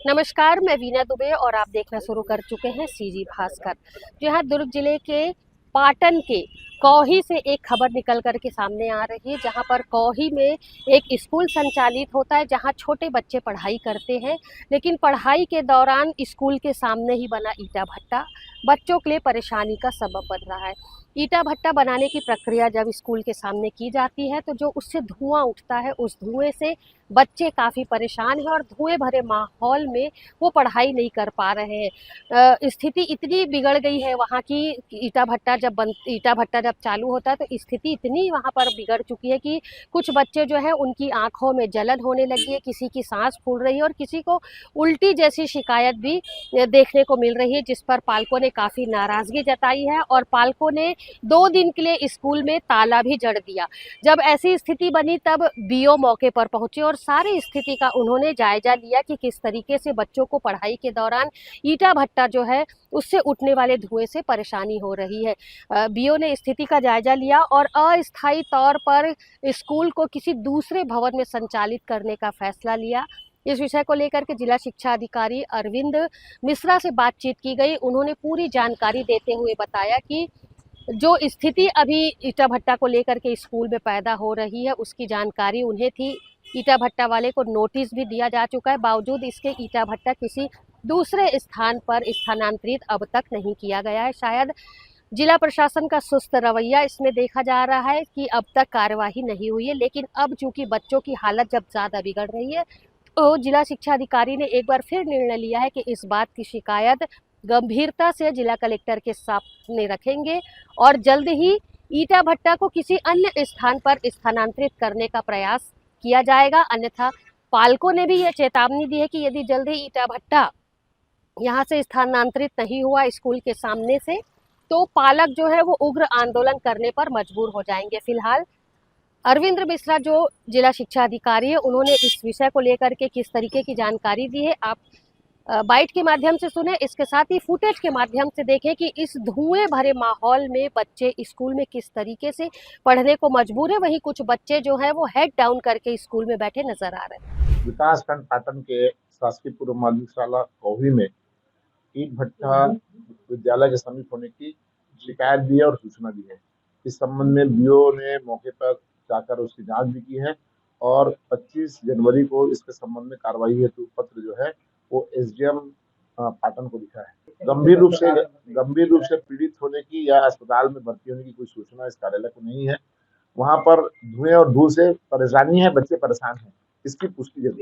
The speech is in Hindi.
नमस्कार, मैं वीना दुबे और आप देखना शुरू कर चुके हैं सीजी भास्कर। जी हाँ, दुर्ग जिले के पाटन के कौही से एक खबर निकल कर के सामने आ रही है, जहां पर कौही में एक स्कूल संचालित होता है, जहां छोटे बच्चे पढ़ाई करते हैं। लेकिन पढ़ाई के दौरान स्कूल के सामने ही बना ईंटा भट्टा बच्चों के लिए परेशानी का सबब बन रहा है। ईंटा भट्टा बनाने की प्रक्रिया जब स्कूल के सामने की जाती है तो जो उससे धुआं उठता है, उस धुएं से बच्चे काफ़ी परेशान हैं और धुएं भरे माहौल में वो पढ़ाई नहीं कर पा रहे हैं। स्थिति इतनी बिगड़ गई है वहाँ की। ईंटा भट्टा जब चालू होता है तो स्थिति इतनी वहाँ पर बिगड़ चुकी है कि कुछ बच्चे जो है उनकी आंखों में जलन होने लगी है, किसी की सांस फूल रही है और किसी को उल्टी जैसी शिकायत भी देखने को मिल रही है, जिस पर पालकों ने काफ़ी नाराज़गी जताई है और पालकों ने 2 दिन के लिए स्कूल में ताला भी जड़ दिया। जब ऐसी स्थिति बनी तब बीओ मौके पर पहुंचे और सारी स्थिति का उन्होंने जायजा लिया कि किस तरीके से बच्चों को पढ़ाई के दौरान ईंटा भट्टा जो है उससे उठने वाले धुएं से परेशानी हो रही है। बीओ ने स्थिति का जायजा लिया और अस्थायी तौर पर स्कूल को किसी दूसरे भवन में संचालित करने का फैसला लिया। इस विषय को लेकर के जिला शिक्षा अधिकारी अरविंद मिश्रा से बातचीत की गई। उन्होंने पूरी जानकारी देते हुए बताया कि जो स्थिति अभी ईंटा भट्टा को लेकर के स्कूल में पैदा हो रही है उसकी जानकारी उन्हें थी। ईंटा भट्टा वाले को नोटिस भी दिया जा चुका है, बावजूद इसके ईंटा भट्टा किसी दूसरे स्थान पर स्थानांतरित अब तक नहीं किया गया है। शायद जिला प्रशासन का सुस्त रवैया इसमें देखा जा रहा है कि अब तक कार्यवाही नहीं हुई है, लेकिन अब चूंकि बच्चों की हालत जब ज़्यादा बिगड़ रही है तो जिला शिक्षा अधिकारी ने एक बार फिर निर्णय लिया है कि इस बात की शिकायत गंभीरता से जिला कलेक्टर के सामने रखेंगे और जल्द ही ईंटा भट्टा को किसी अन्य स्थान पर स्थानांतरित करने का प्रयास किया जाएगा। अन्यथा पालकों ने भी यह चेतावनी दी है कि यदि जल्द ही ईंटा भट्टा यहाँ से स्थानांतरित नहीं हुआ स्कूल के सामने से तो पालक जो है वो उग्र आंदोलन करने पर मजबूर हो जाएंगे। फिलहाल अरविंद मिश्रा जो जिला शिक्षा अधिकारी है उन्होंने इस विषय को लेकर के किस तरीके की जानकारी दी है आप बाइट के माध्यम से सुने, इसके साथ ही फुटेज के माध्यम से देखें कि इस धुएं भरे माहौल में बच्चे स्कूल में किस तरीके से पढ़ने को मजबूर है। वहीं कुछ बच्चे जो है वो हेड डाउन करके स्कूल में बैठे नजर आ रहे हैं। विकासखंड पाटन के शासकीय पूर्व माध्यमिक शाला कौही में ईंट भट्टा विद्यालय के समीप होने की शिकायत दी है और सूचना दी है। इस संबंध में बीओ ने मौके पर जाकर उसकी जांच भी की है और 25 जनवरी को इसके संबंध में कार्रवाई हेतु पत्र जो है वो एसडीएम पाटन को लिखा है। गंभीर रूप से पीड़ित होने की या अस्पताल में भर्ती होने की कोई सूचना इस कार्यालय को नहीं है। वहां पर धुएं और धूल से परेशानी है, बच्चे परेशान हैं, इसकी पुष्टि जरूरी है।